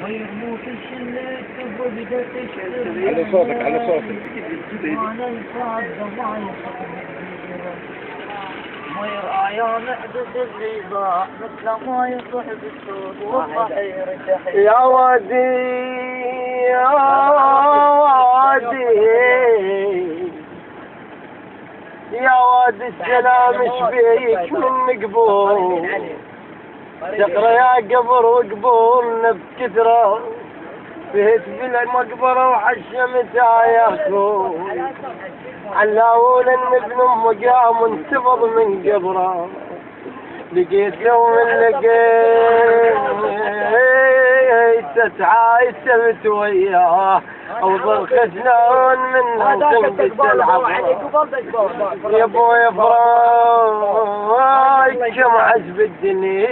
ويرموك الشلة وبدأت تشتري على صوتك على صوتك. وانا الفاض ضمايق مير ايام عدد اللي ضاع مثل ما يصح بالسود والضحير تحير يا وادي يا وادي يا وادي السلام شبيك من قبول تقرا يا قبر وقبولنا بكثرة بهت بالمقبرة وحشمت يا اخوي علاول ان ابن ام قام انتفض من قبره لقيت يوم لقيت تعايشت وياه اوضل خزنان منه وخلقت تلعب يا ابوي فراي كم عجب الدنيا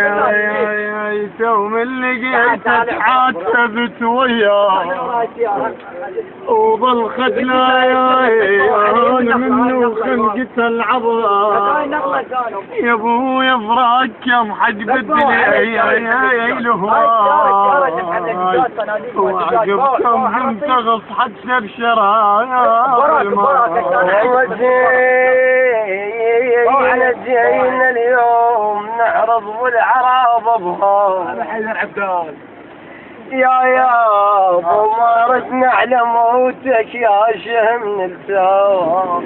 ولقيت يوم لقيت تعاتبت وياه وظل خزنان منه خلقت العضلات يا ابوي فراق كم حجب الدنيا لهواي وعجبكم هم تغص حتى بشرايا جينا اليوم نعرض والعراض بها يا ما ردنا على موتك يا شهم نلتاق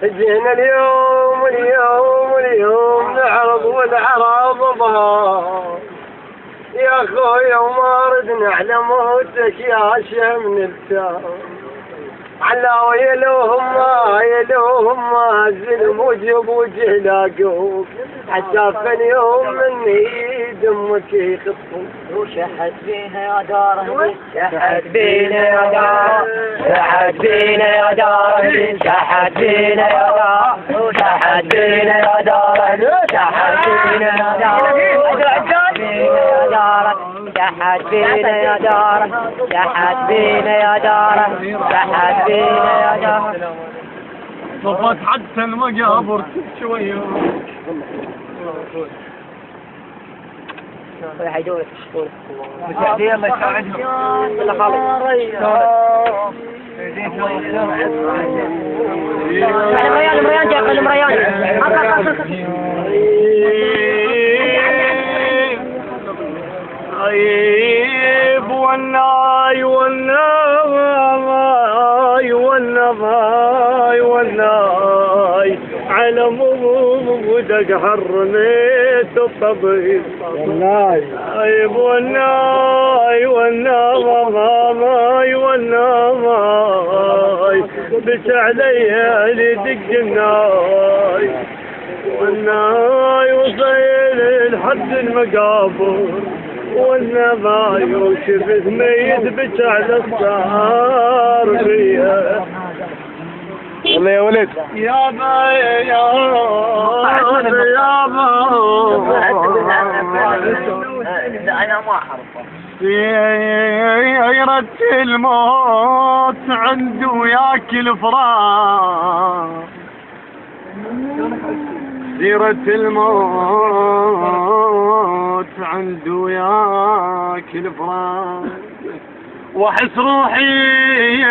جينا اليوم نعرض والعراض بها يا خويا وما ردنا على موتك يا شهم نلتاق علا يلوهم ما زلم وجب وجه لاقوك حتى في اليوم مني دمك يخطفوك وشحت بينا يا دار شحت بينا يا دار شحت بينا يا دار شحت بينا يا دار شحت بينا يا دار شحت بينا يا دار شحت بينا يا دار شحت بينا يا دار شحت بينا يا دار صفت حتى المقابر شويه حيدورك بتعديه ما يساعدهم ولا خالص المريان جاي المريان طيب والناي على مودك حرميت الطبيب طيب والناي بس علي لدق الناي والناي وصيل لحد المقابر والنباي وشفت ميت بس على الصار فيها والله يا ولد يابا انا ما اعرفه سيرة الموت عنده ياكل فراق سيرة الموت عنده ياكل فراق وحس روحي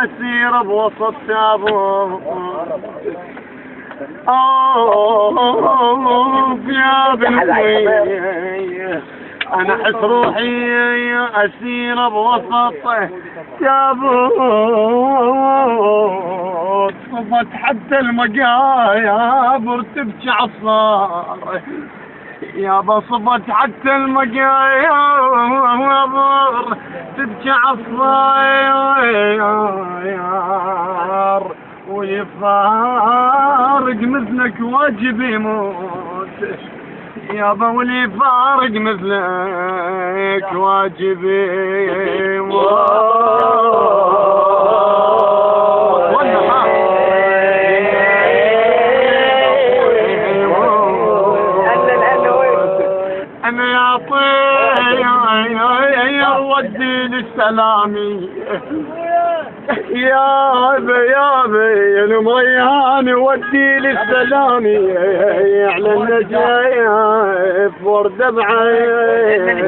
أسير بوسط تابوت يا بنوي أنا حس روحي أسير بوسط تابوت صفت حتى المقايا تبكي عصار يابا صفت حتى المقاير تبكي عصاير ويفارق مثلك واجب يموت يابا واللي فارق مثلك واجب يموت سلامي يا بي المريان ودي لي سلامي على النجايف ورد بعين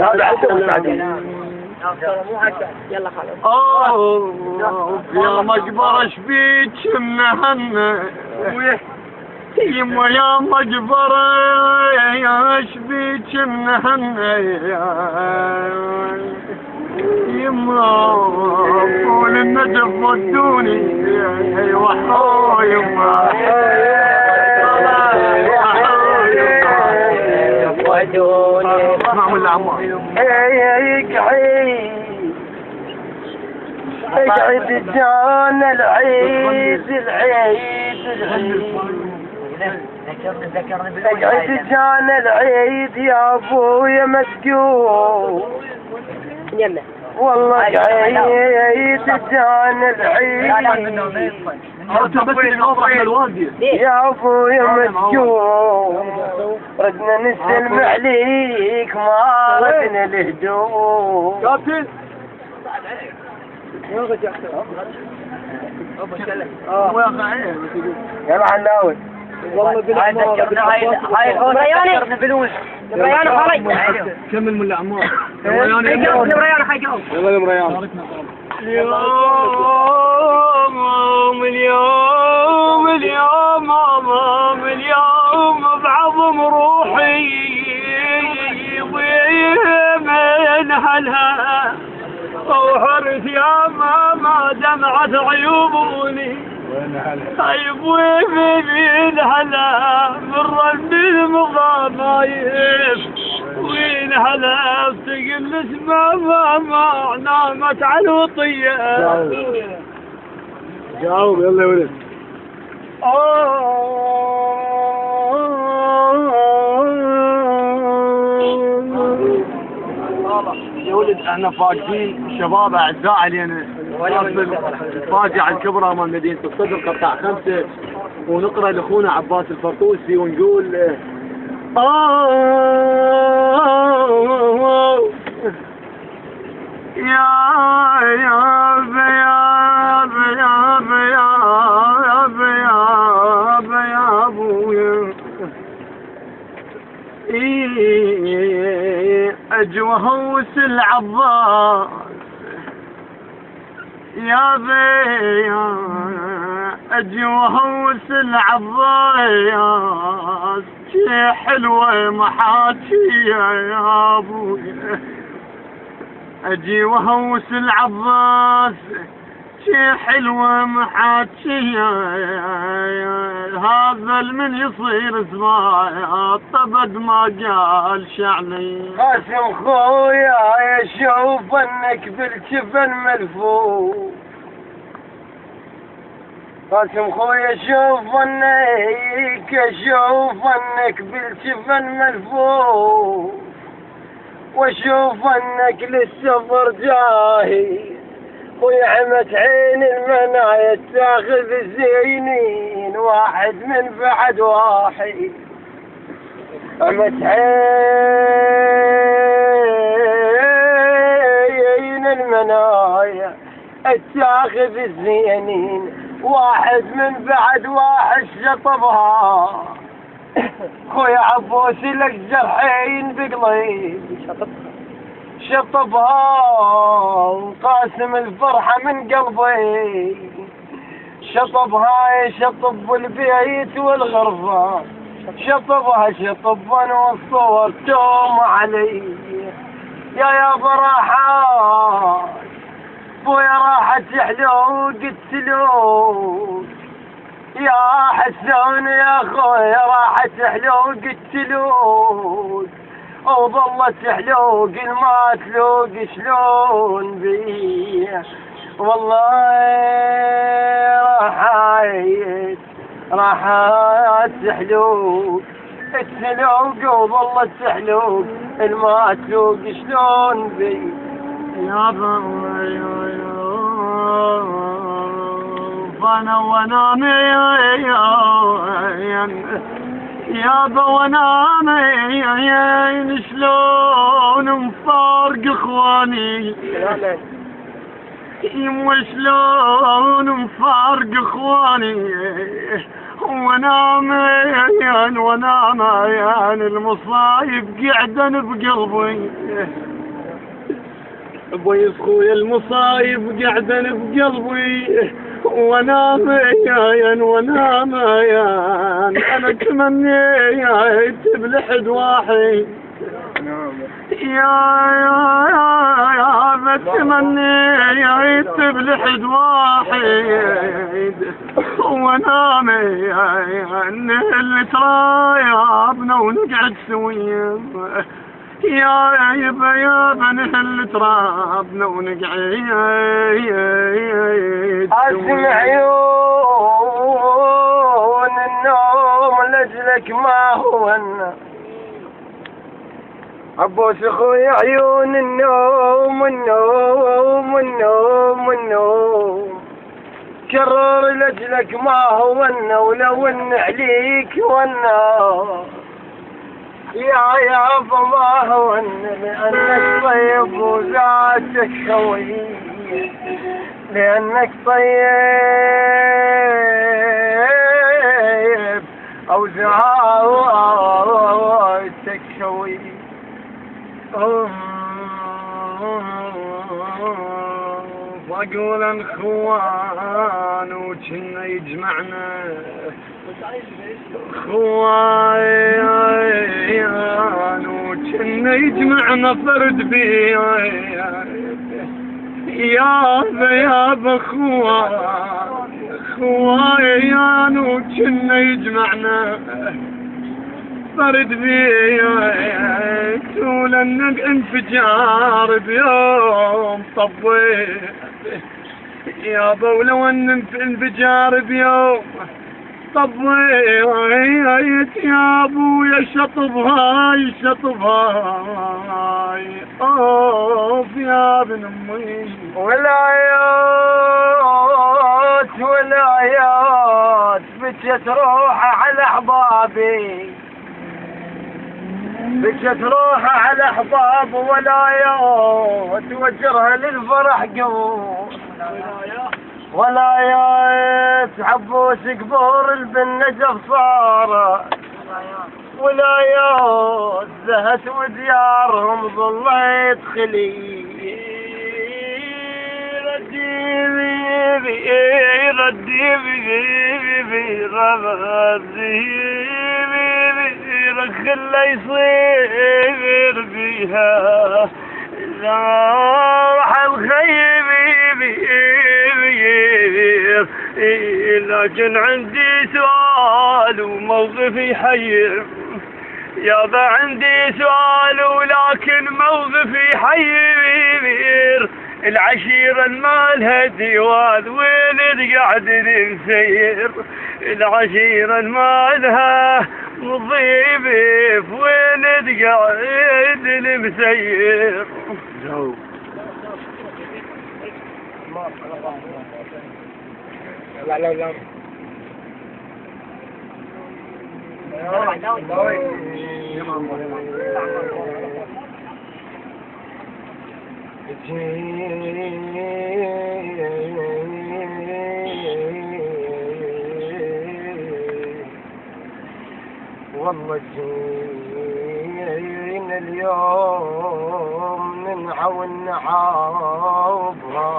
يلا خلاص. يا مقبرة شبيك مهنة يما يا مقبرة شبيك مهنة يما طول النجف ودوني وحو يما ودوني اسمعوا العمار اقعد جانا العيد اقعد جانا العيد يا ابويا مسجون والله عيد جانا العيد يا ابويا مسجون ردنا نسلم عليك ما ردنا الهدوم يلا حناوي والله هاي فلوس مريان خلي كمل من العمار مريان حيجاوب يلا مريان اليوم بعظم روحي من هلها وحرت يا ماما دمعت عيوبوني طيب وين هلا مر بالمضامايف وين هلا افتقل اسمه ماما نامت على الوطيه جاوب يلا يا ولد يا ولد احنا فاقدين شباب اعزاء علينا الفاجعة الكبرى امام مدينة الصدر قطاع 5 ونقرا لاخونا عباس الفرطوسي ونقول يا ابويا اجوهوس العباس يا بي اجوهوس العباس شي حلوة محاكي يا ابويا اجي وهوس العباس شي حلوة محاكي هذا من يصير سمايا طبد ما قال شعني قاسم خويا يشوف انك بالجبن ملفوف قاسم خويا شوف انك بالجبن ملفوف واشوف انك للسفر جاهي ويعمت عين المنايا تاخذ الزينين واحد من بعد واحد عمت عين المنايا تاخذ الزينين واحد من بعد واحد شطبها خويا عبوسي لك جرحين بقلبي شطبها وقاسم الفرحة من قلبي شطبها يشطب البيت والغرفة شطبها شطبا والصور توم علي يا براحات بويا راحت حلوق التلوق يا حسون يا خويا راحت حلوق التلوق وظلت حلوق ما تلوق شلون بي والله راحت حلوق التلوق وظلت حلوق ما تلوق شلون بي يا انا ونامي يا ونامي شلون مفارق اخواني يموى شلون مفارق اخواني وانا ميان المصايب قعدن بقلبي ابوي اخويا المصايب قعدن بقلبي وانا ميان انا تمنيت بلحد واحد يا بتمنيت بلحد واحد وانا ميان اللي ترايبنا ونقعد سويا يا يابا اللي ترابنا ونقعد اسمع عيون النوم لاجلك ما هو النوم عباس اخويا عيون النوم كرر لاجلك ما هو النوم لو ان عليك والنوم يا ما هو لأنك طيب وذاتك خوي لأنك طيب أو ذاتك خوي فقولا خوان وجنا يجمعنا خوان وجنا يجمعنا فرد بيا يابا خوان وجنا يجمعنا فرد بيا تقول انك انفجار بيوم طبيت يابا ولو ان انفجار بيوم طبيت يا ابويا شطب هاي اوف يا ابن امي ولايات بكت روحه على احبابي بكت روحه على احباب ولايات وجرها للفرح قوم ولايات عبوس قبور البنجف صار ولايات زهت وديارهم ظليت خلي خله يصير بيها راح الخيب لكن عندي سؤال وموقفي حير يابا عندي سؤال ولكن موقفي حير العشيرة المالها ديوان وين قاعد نسير العشيرة المالها مضيبف وين قاعد المسير لا والله جينا اليوم ننعى نعاوبها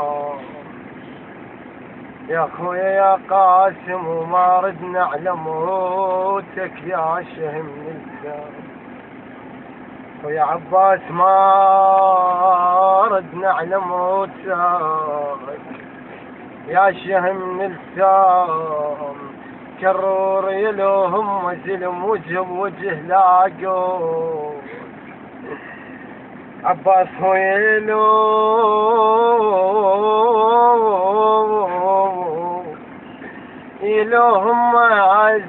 يا خويا يا قاسم وما ردنا على موتك يا شهم الزاد ويا عباس ما ردنا على موتك يا شهم السام كرور يلوهم وزلم وجه بوجه لاقوا عباس هو يلوهم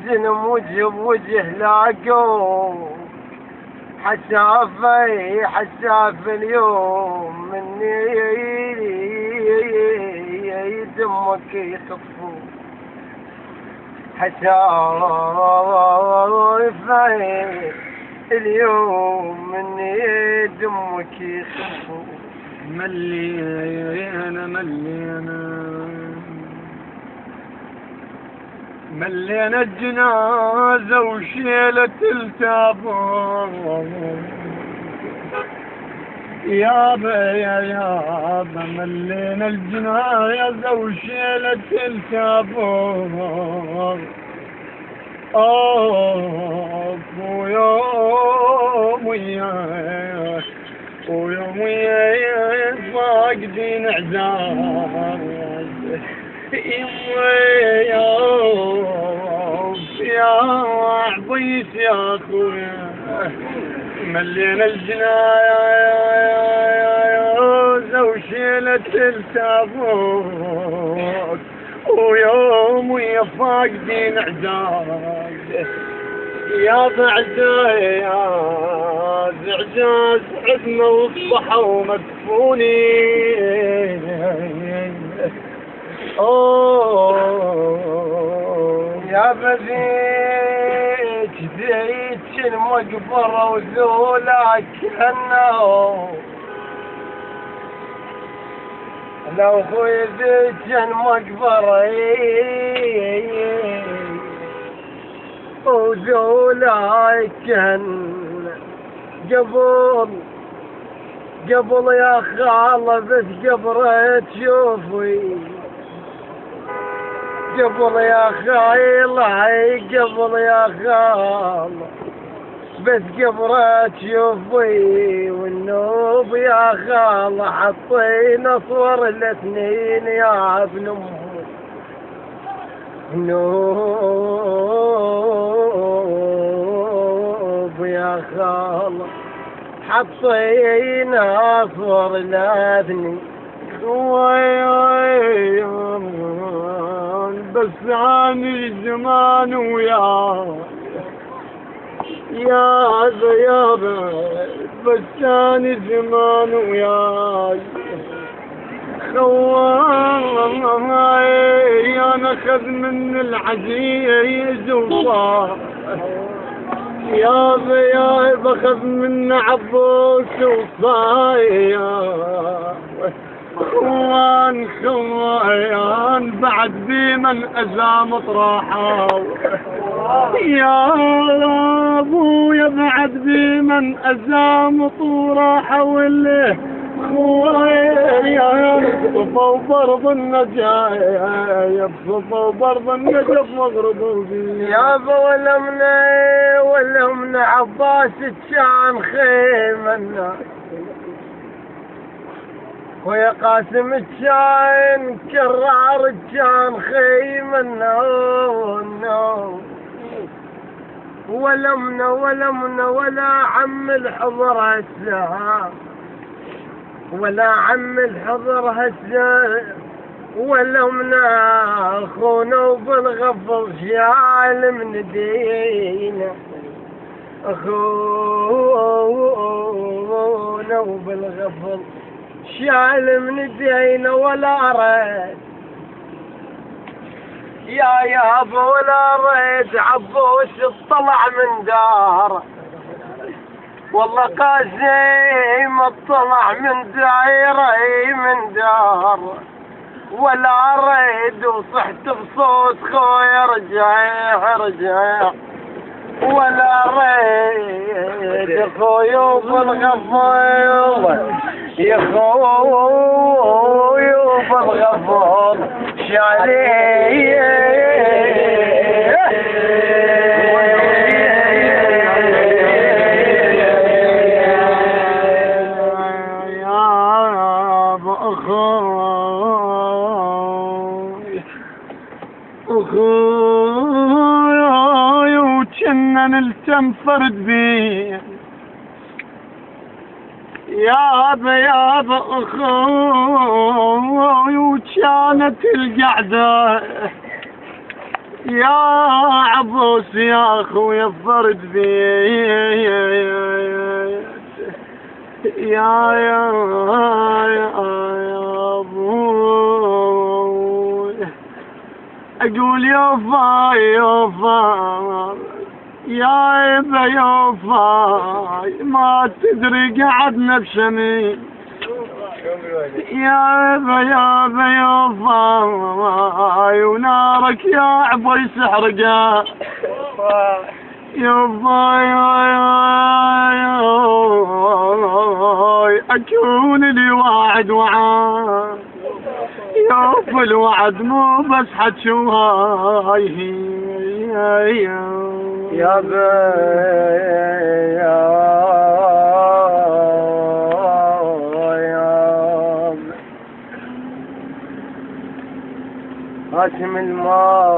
زلم وجه بوجه لاقوا حساف اليوم مني دمك يخفو حساف اليوم مني دمك يخفو ملي ملينا الجنازة وشيلة التابوت يابا يابا ملينا الجنازة وشيلة التابوت ويوم وياك ويوم وياك فاقدين عزاز يا عبيس يا اخويا ملينا الجنازة وشيلة التابوت ويوم ويا فاقدين عزاز يا بعزاز عزاز عدنا واصبحوا مدفونين يا بذيك ذيك المقبرة وذولاك هنو لو خوي ذيك المقبرة وذولاك قبل يا خالة بس قبره تشوفي قبل يا خايلة قبل يا خالة بس قبره تشوفي والنوب يا خالة حطينا صور الاثنين يا ابن امي نوب يا خالة حطينا صور الاثنين بس عن الزمان وياك يا غيابة بس عن الزمان وياك خواي انا اخذ من العزيز وصار يا غياب اخذ من عبوس وصايا خوان بعد بمن أزام طراحه يا ابويا بعد بمن أزام طراحه واللي خويا صفوا برض النجايب صفوا برض النجف مغربوا يابا ولمنا عباس كان خيمنا ويا قاسم الشاين كرار كان خيم النوم ولمنا ولا عم الحضر هسه ولا عم الحضر هسه ولمنا اخونا وبالغفر شال من دينا اخونا وبالغفر شال من دينا ولا ريت يابا ولا ريت عبوس اطلع من داره والله قاسم اطلع من دايره من داره ولا ريد وصحت بصوت خويا رجع ولا ريد خويا بالغفور يا خويا بالغفور شعلي أخويا وكنا نلتم فرد بيه يابا أخويا وكانت القعدة يا عبوس يا أخويا فرد بيه يا أبوي أقول يوفا يا إبا يوفا ما تدري قعدنا بشميل يا ضاي ونارك يا عبي سحرقه يا ضاي اكون لي واعد وعاد يا في الوعد مو بس حتشوهاي يا هاشم الماي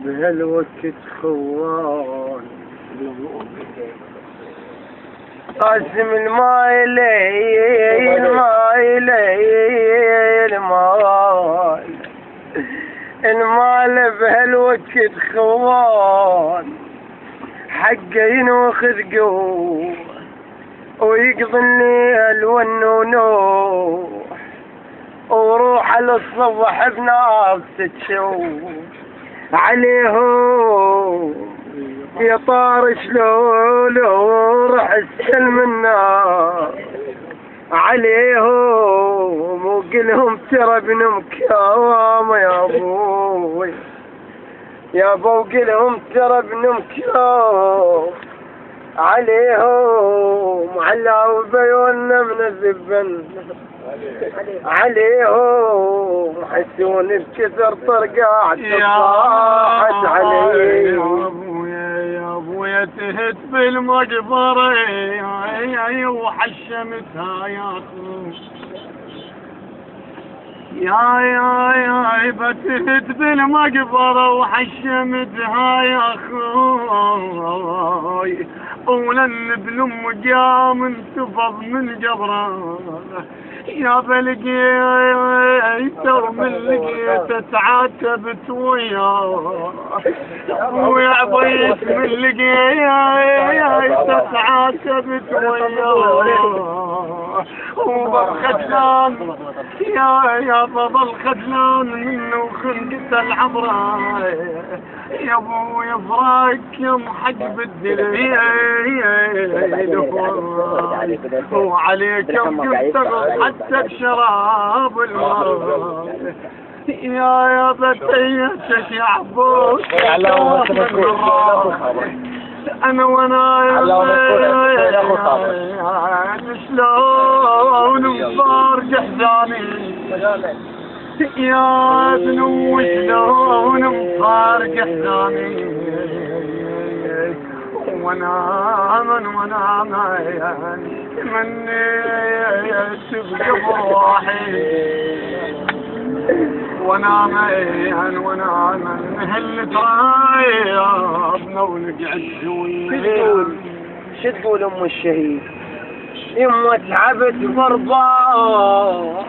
بهالوقت خوان قاسم الماي المال بهالوقت خوان حقه ينوخذ قوه ويقضي الليل والنونوح وروح للصبح بناس تشوف عليهم يا طار شلولو رح السلم النار عليهم وقلهم ترى ابن مكام يا ابوي يا ابو قلهم ترى ابن مكام عليهم علاو بيونا من الزبن عليهم حسون بكثر طرقات صاحت عليهم يا ابويا تهت بالمقبرة وحشمتها يا اخو يا بتهت بالمقبرة وحشمتها يا اخوي ولن ابن ام قام انتفض من قبره يا بلقيته ومن لقيته تعاتبت وياه ويا بيت من لقيته تعاتبت وياه وبالخدلان يا بابا الخدلان منه خنقت العبره يا ابوي فراق يا محجب الدليل وعليكم قلت حتى بشراب الماء يا بتيتك يا عبوس انا وانا شلون مفارق احزاني يا ابن وشلون مفارق احزاني وانا مني تبقى بروحي وانا من هل ترايبنا ونقعد شويه شو تقول ام الشهيد يما تعبت برضاك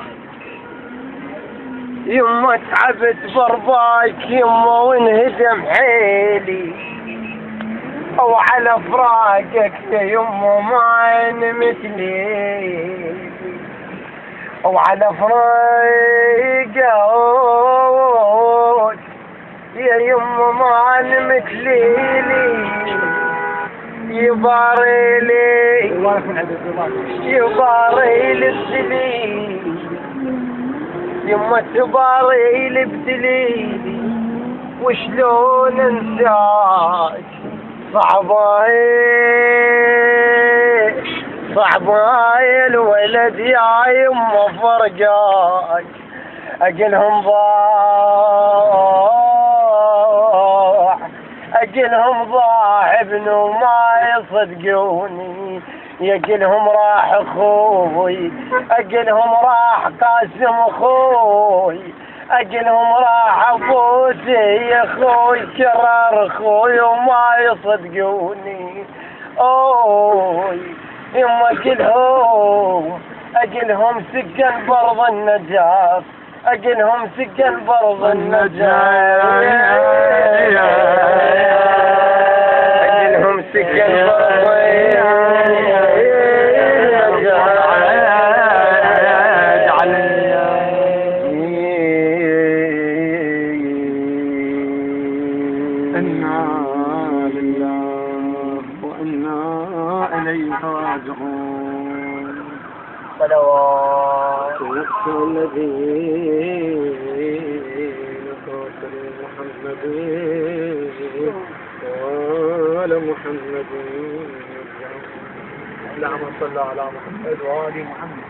يما تعبت برضاك يما وانهدم حيلي او على فراقك يا يما ما مثلي او على فراقك يا يما ما مثلي يباري لي الدليل يما تباري لي بدليلي وشلون انساك صعباي الولد يا يما فرقاك اجلهم ضاع ابن وما يصدقوني يجلهم راح اخوي اجلهم راح قاسم اخوي اجلهم راح ابوسي يا اخوي كرر اخوي وما يصدقوني اوي يما اجلهم سكن برض النجاف اجلهم سكن برض النجاف اجلهم سكن برض إنا لله وإنا إليه راجعون الذين قاتلوا محمدين وآل محمد. اللهم صل على محمد وآل محمد.